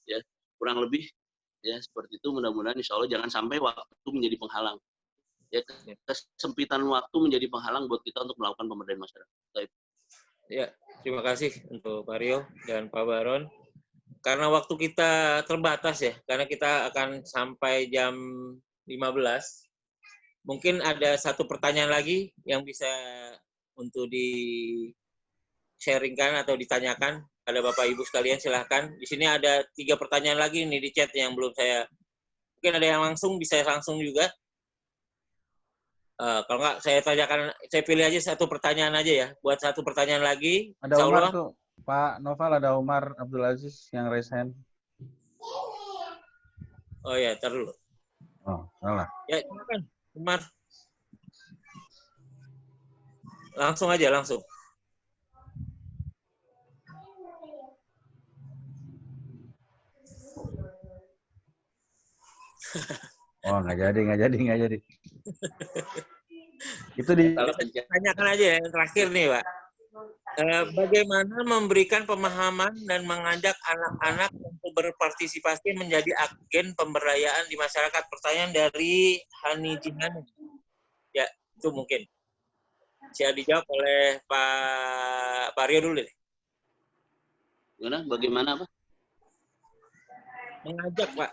Ya, kurang lebih ya seperti itu. Mudah-mudahan insya Allah jangan sampai waktu menjadi penghalang. Ya, kesempitan waktu menjadi penghalang buat kita untuk melakukan pemberdayaan masyarakat. Baik. Ya, terima kasih untuk Pak Rio dan Pak Baron. Karena waktu kita terbatas ya, karena kita akan sampai jam 15. Mungkin ada satu pertanyaan lagi yang bisa untuk di-sharingkan atau ditanyakan pada Bapak Ibu sekalian, silahkan. Di sini ada 3 pertanyaan lagi nih di chat yang belum saya, mungkin ada yang langsung, bisa langsung juga. Kalau nggak saya tanyakan, saya pilih aja satu pertanyaan aja ya. Buat satu pertanyaan lagi. Ada Umar tuh, Pak Noval, ada Umar Abdul Aziz yang raise hand. Oh ya, ntar dulu. Oh, salah. Ya, silakan, Umar. Langsung aja, langsung. Oh, nggak jadi. Itu Kalau tanyakan aja yang terakhir nih, Pak. Bagaimana memberikan pemahaman dan mengajak anak-anak untuk berpartisipasi menjadi agen pemberdayaan di masyarakat? Pertanyaan dari Hani Jihan. Ya, itu mungkin. Bisa dijawab oleh Pak Rio dulu deh. Gimana? Bagaimana apa? Mengajak, Pak.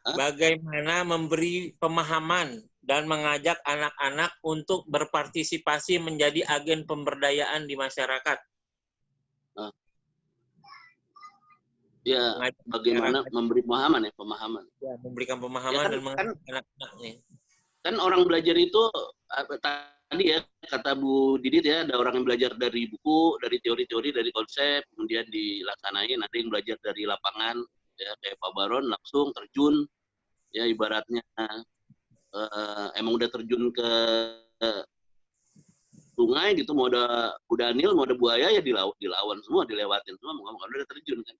Bagaimana memberi pemahaman dan mengajak anak-anak untuk berpartisipasi menjadi agen pemberdayaan di masyarakat. Ya, bagaimana memberi pemahaman ya, pemahaman. Ya, memberikan pemahaman ya, dan mengajak anak-anak nih. Kan orang belajar itu tadi ya kata Bu Didit ya, ada orang yang belajar dari buku, dari teori-teori, dari konsep, kemudian dilaksanain. Ada yang belajar dari lapangan, ya kayak Pak Baron langsung terjun, ya ibaratnya emang udah terjun ke sungai gitu, mau ada kuda nil, mau ada buaya ya dilawan semua, dilewatin semua, mau udah terjun kan.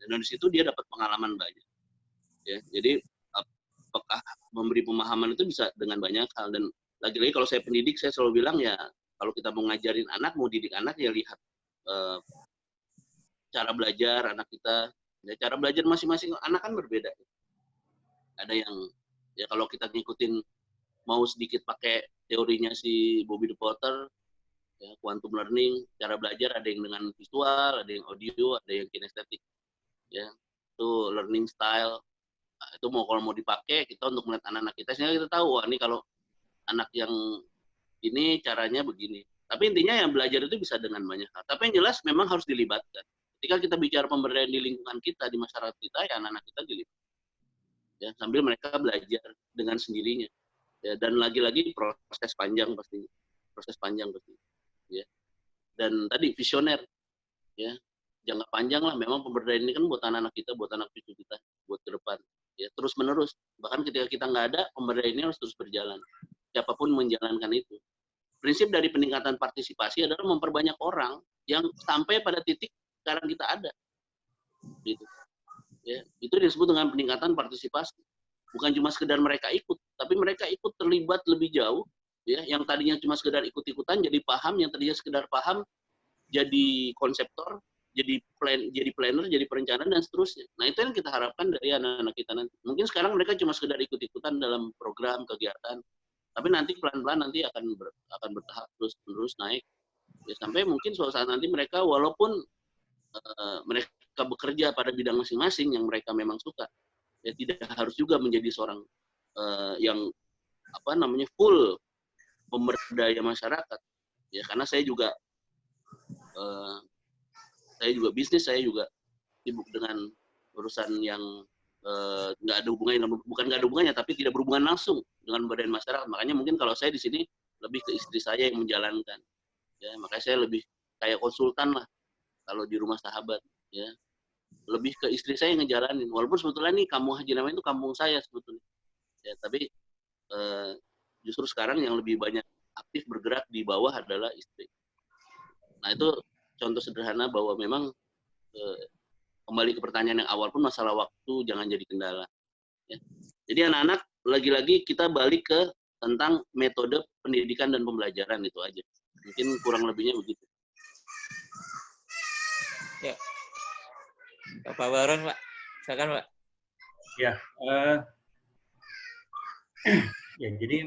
Dan di situ dia dapat pengalaman banyak. Ya, jadi apakah memberi pemahaman itu bisa dengan banyak hal. Dan lagi-lagi kalau saya pendidik, saya selalu bilang ya, kalau kita mau ngajarin anak, mau didik anak, ya lihat cara belajar anak kita. Ya, cara belajar masing-masing anak kan berbeda. Ada yang ya kalau kita ngikutin mau sedikit pakai teorinya si Bobby De Potter, ya, quantum learning, cara belajar ada yang dengan visual, ada yang audio, ada yang kinestetik. Ya, itu learning style. Nah, itu kalau mau dipakai kita untuk melihat anak-anak kita, sehingga kita tahu, wah ini kalau anak yang ini caranya begini. Tapi intinya yang belajar itu bisa dengan banyak hal. Tapi yang jelas memang harus dilibatkan. Ketika kita bicara pemberdayaan di lingkungan kita, di masyarakat kita, ya anak-anak kita dilibatkan. Ya, sambil mereka belajar dengan sendirinya. Ya, dan lagi-lagi proses panjang pasti. Ya. Dan tadi visioner. Ya, jangka panjang lah. Memang pemberdayaan ini kan buat anak-anak kita, buat anak cucu kita, buat ke depan. Ya, terus menerus. Bahkan ketika kita nggak ada, pemberdayaan ini harus terus berjalan. Siapapun menjalankan itu. Prinsip dari peningkatan partisipasi adalah memperbanyak orang yang sampai pada titik sekarang kita ada. Gitu. Ya, itu disebut dengan peningkatan partisipasi. Bukan cuma sekedar mereka ikut, tapi mereka ikut terlibat lebih jauh. Ya, yang tadinya cuma sekedar ikut-ikutan jadi paham, yang tadinya sekedar paham jadi konseptor, jadi planner, jadi perencanaan, dan seterusnya. Nah, itu yang kita harapkan dari anak-anak kita nanti. Mungkin sekarang mereka cuma sekedar ikut-ikutan dalam program, kegiatan, tapi nanti pelan-pelan nanti akan bertahap terus naik. Ya, sampai mungkin suatu saat nanti mereka, walaupun mereka bekerja pada bidang masing-masing yang mereka memang suka, ya tidak harus juga menjadi seorang yang full pemberdaya masyarakat. Ya, karena saya juga bisnis, saya juga sibuk dengan urusan yang nggak ada hubungannya, bukan nggak ada hubungannya, tapi tidak berhubungan langsung dengan badan masyarakat. Makanya mungkin kalau saya di sini lebih ke istri saya yang menjalankan, ya makanya saya lebih kayak konsultan lah kalau di rumah sahabat, ya lebih ke istri saya yang ngejalanin. Walaupun sebetulnya nih kampung Haji Nawawi itu kampung saya sebetulnya, ya tapi justru sekarang yang lebih banyak aktif bergerak di bawah adalah istri. Nah itu contoh sederhana bahwa memang kembali ke pertanyaan yang awal pun masalah waktu jangan jadi kendala. Ya. Jadi anak-anak lagi-lagi kita balik ke tentang metode pendidikan dan pembelajaran itu aja. Mungkin kurang lebihnya begitu. Ya, Pak Baron, Pak, silakan Pak. Ya, ya jadi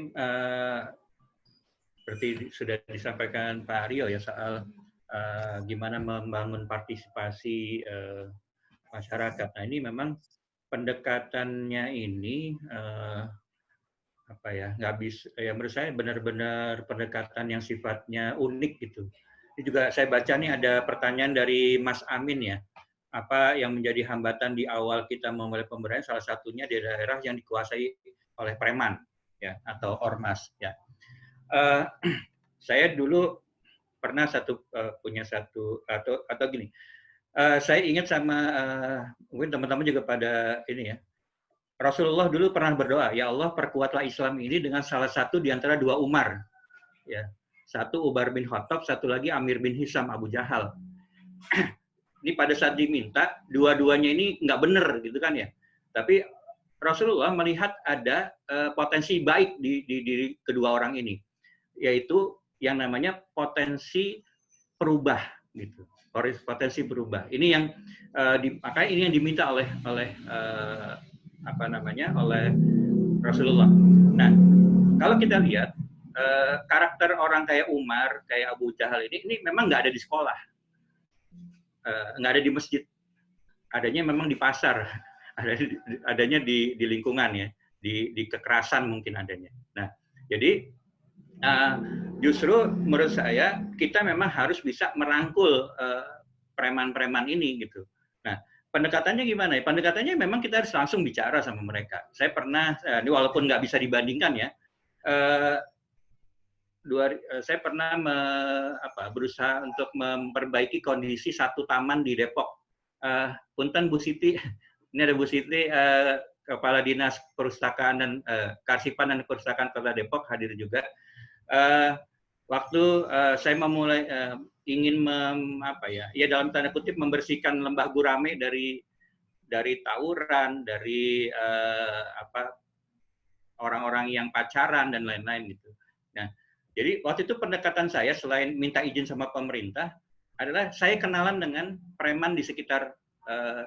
seperti sudah disampaikan Pak Aryo ya soal gimana membangun partisipasi masyarakat. Nah ini memang pendekatannya ini apa ya nggak bisa ya menurut saya benar-benar pendekatan yang sifatnya unik gitu. Ini juga saya baca nih ada pertanyaan dari Mas Amin ya. Apa yang menjadi hambatan di awal kita memulai pemberdayaan salah satunya di daerah yang dikuasai oleh preman ya atau ormas ya. Saya dulu pernah punya satu atau gini. Saya ingat sama mungkin teman-teman juga pada ini ya. Rasulullah dulu pernah berdoa, ya Allah perkuatlah Islam ini dengan salah satu di antara dua Umar. Ya. Satu Umar bin Khattab, satu lagi Amir bin Hisam Abu Jahal. Ini pada saat diminta, dua-duanya ini nggak benar gitu kan ya. Tapi Rasulullah melihat ada potensi baik di diri kedua orang ini, yaitu yang namanya potensi perubah gitu. Potensi berubah. Ini yang makanya ini yang diminta oleh oleh Rasulullah. Nah, kalau kita lihat karakter orang kayak Umar, kayak Abu Jahal ini memang nggak ada di sekolah, nggak ada di masjid, adanya memang di pasar, adanya di lingkungan ya, di kekerasan mungkin adanya. Nah, jadi justru menurut saya kita memang harus bisa merangkul preman-preman ini gitu. Nah, pendekatannya gimana ya? Pendekatannya memang kita harus langsung bicara sama mereka. Saya pernah, ini walaupun nggak bisa dibandingkan ya, saya pernah berusaha untuk memperbaiki kondisi satu taman di Depok. Punten Bu Siti, ini ada Bu Siti, Kepala Dinas Perpustakaan dan Kearsipan dan Perpustakaan Kota Depok hadir juga. Waktu saya memulai ingin dalam tanda kutip membersihkan Lembah Gurame dari tawuran, dari orang-orang yang pacaran dan lain-lain gitu. Nah, jadi waktu itu pendekatan saya selain minta izin sama pemerintah adalah saya kenalan dengan preman di sekitar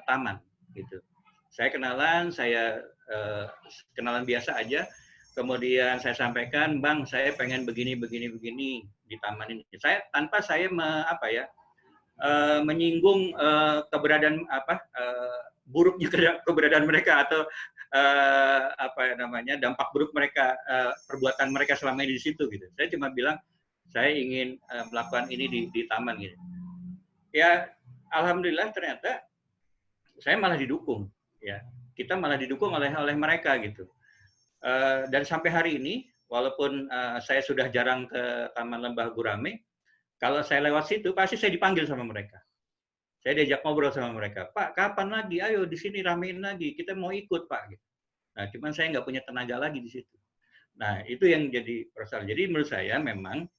taman gitu. Saya kenalan biasa aja. Kemudian saya sampaikan, Bang, saya pengen begini di taman ini. Saya tanpa saya menyinggung keberadaan buruknya keberadaan mereka atau dampak buruk mereka, perbuatan mereka selama ini di situ gitu. Saya cuma bilang saya ingin melakukan ini di taman gitu. Ya, alhamdulillah ternyata saya malah didukung ya. Kita malah didukung oleh mereka gitu. Dan sampai hari ini, walaupun saya sudah jarang ke Taman Lembah Gurame, kalau saya lewat situ, pasti saya dipanggil sama mereka. Saya diajak ngobrol sama mereka. Pak, kapan lagi? Ayo di sini ramein lagi. Kita mau ikut, Pak. Nah, cuman saya nggak punya tenaga lagi di situ. Nah, itu yang jadi persoalan. Jadi menurut saya memang,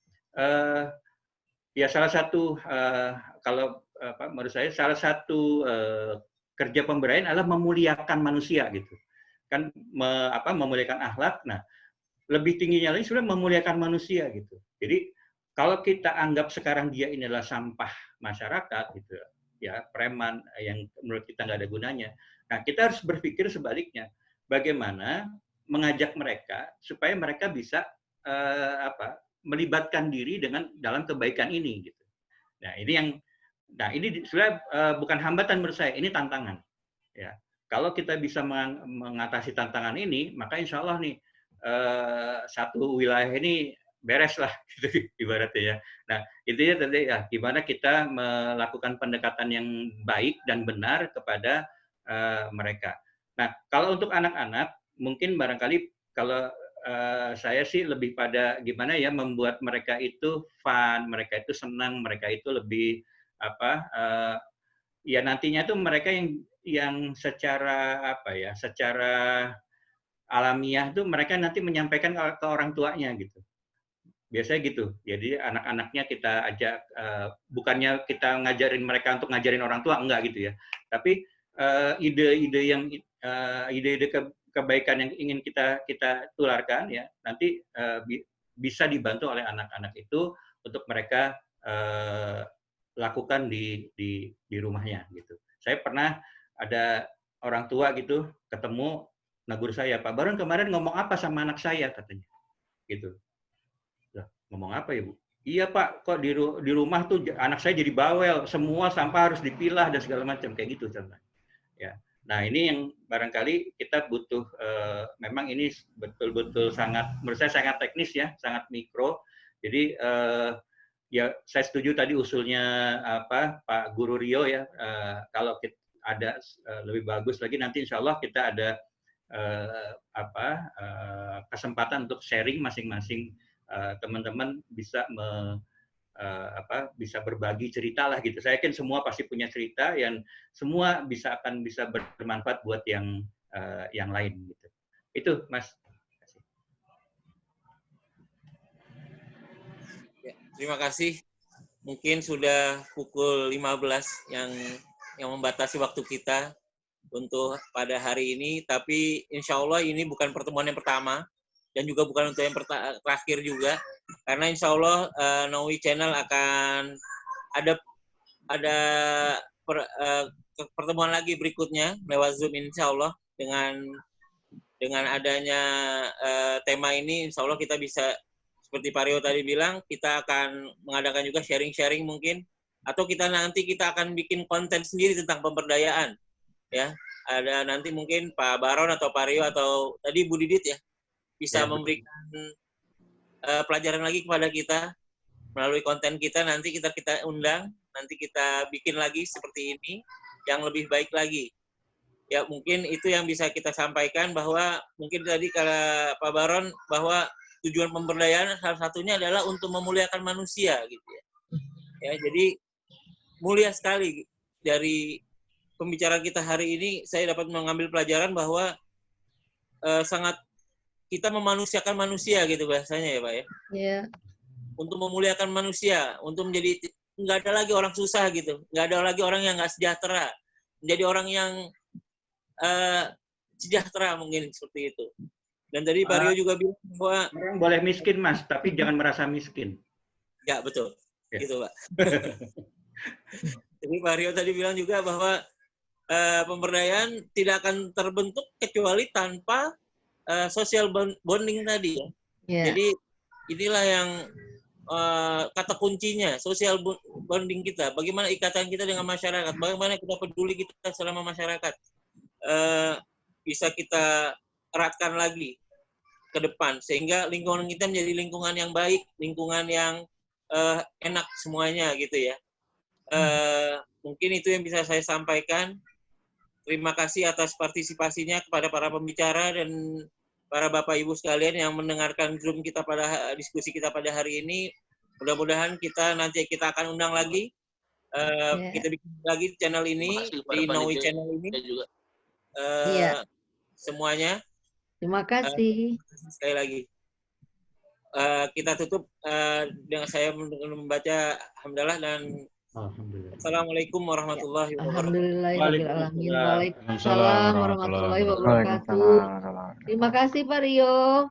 ya salah satu, menurut saya salah satu kerja pemberdayaan adalah memuliakan manusia gitu. Kan memuliakan akhlak. Nah, lebih tingginya lagi sebenarnya memuliakan manusia gitu. Jadi kalau kita anggap sekarang dia ini adalah sampah masyarakat gitu ya, preman yang menurut kita nggak ada gunanya. Nah, kita harus berpikir sebaliknya. Bagaimana mengajak mereka supaya mereka bisa melibatkan diri dalam kebaikan ini gitu. Nah, ini sebenarnya bukan hambatan menurut saya, ini tantangan. Ya. Kalau kita bisa mengatasi tantangan ini, maka insya Allah nih satu wilayah ini beres lah, gitu, ibaratnya ya. Nah, intinya tadi ya, gimana kita melakukan pendekatan yang baik dan benar kepada mereka. Nah, kalau untuk anak-anak, mungkin barangkali kalau saya sih lebih pada gimana ya membuat mereka itu fun, mereka itu senang, mereka itu lebih apa ya nantinya tuh mereka yang secara apa ya, secara alamiah tuh mereka nanti menyampaikan ke orang tuanya gitu. Biasanya gitu. Jadi anak-anaknya kita ajak bukannya kita ngajarin mereka untuk ngajarin orang tua enggak gitu ya. Tapi ide-ide yang ide-ide kebaikan yang ingin kita tularkan ya nanti bisa dibantu oleh anak-anak itu untuk mereka lakukan di rumahnya gitu. Saya pernah ada orang tua gitu ketemu negur saya, Pak Baron kemarin ngomong apa sama anak saya katanya gitu. Lah, ngomong apa ya, Bu? Iya, Pak, kok di rumah tuh anak saya jadi bawel, semua sampah harus dipilah dan segala macam kayak gitu contohnya. Ya. Nah, ini yang barangkali kita butuh memang ini betul-betul sangat menurut saya sangat teknis ya, sangat mikro. Jadi ya saya setuju tadi usulnya Pak Guru Rio ya. Kalau kita ada lebih bagus lagi nanti insya Allah kita ada kesempatan untuk sharing masing-masing teman-teman bisa bisa berbagi cerita lah gitu. Saya yakin semua pasti punya cerita yang semua akan bisa bermanfaat buat yang lain gitu. Itu Mas. Ya, terima kasih. Mungkin sudah pukul 15 yang membatasi waktu kita untuk pada hari ini, tapi insya Allah ini bukan pertemuan yang pertama dan juga bukan untuk yang terakhir juga, karena insya Allah Nawawi Channel akan ada pertemuan lagi berikutnya lewat Zoom insya Allah dengan adanya tema ini insya Allah kita bisa seperti Pak Rio tadi bilang kita akan mengadakan juga sharing-sharing mungkin atau nanti kita akan bikin konten sendiri tentang pemberdayaan ya. Ada nanti mungkin Pak Baron atau Pak Rio atau tadi Bu Didit ya bisa memberikan pelajaran lagi kepada kita melalui konten kita, nanti kita undang, nanti kita bikin lagi seperti ini yang lebih baik lagi. Ya mungkin itu yang bisa kita sampaikan bahwa mungkin tadi kata Pak Baron bahwa tujuan pemberdayaan salah satunya adalah untuk memuliakan manusia gitu ya. Ya jadi mulia sekali dari pembicaraan kita hari ini saya dapat mengambil pelajaran bahwa sangat kita memanusiakan manusia gitu bahasanya ya Pak ya. Iya. Untuk memuliakan manusia, untuk menjadi nggak ada lagi orang susah gitu, nggak ada lagi orang yang nggak sejahtera, menjadi orang yang sejahtera mungkin seperti itu. Dan tadi Pak Rio juga bilang bahwa orang boleh miskin Mas, tapi jangan merasa miskin. Ya betul, gitu Pak. Jadi Pak Rio tadi bilang juga bahwa pemberdayaan tidak akan terbentuk kecuali tanpa social bonding tadi ya. Yeah. Jadi inilah yang kata kuncinya, social bonding kita. Bagaimana ikatan kita dengan masyarakat, bagaimana kita peduli kita selama masyarakat. Bisa kita eratkan lagi ke depan, sehingga lingkungan kita menjadi lingkungan yang baik, lingkungan yang enak semuanya gitu ya. Mungkin itu yang bisa saya sampaikan. Terima kasih atas partisipasinya kepada para pembicara dan para Bapak Ibu sekalian yang mendengarkan Zoom kita pada diskusi kita pada hari ini. Mudah-mudahan nanti kita akan undang lagi. Kita bikin lagi channel ini di Nawawi Channel ini. Juga. Semuanya. Terima kasih. Sekali lagi. Kita tutup dengan saya membaca hamdalah dan Assalamualaikum warahmatullahi wabarakatuh. Waalaikumsalam warahmatullahi wabarakatuh. Terima kasih Pak Rio.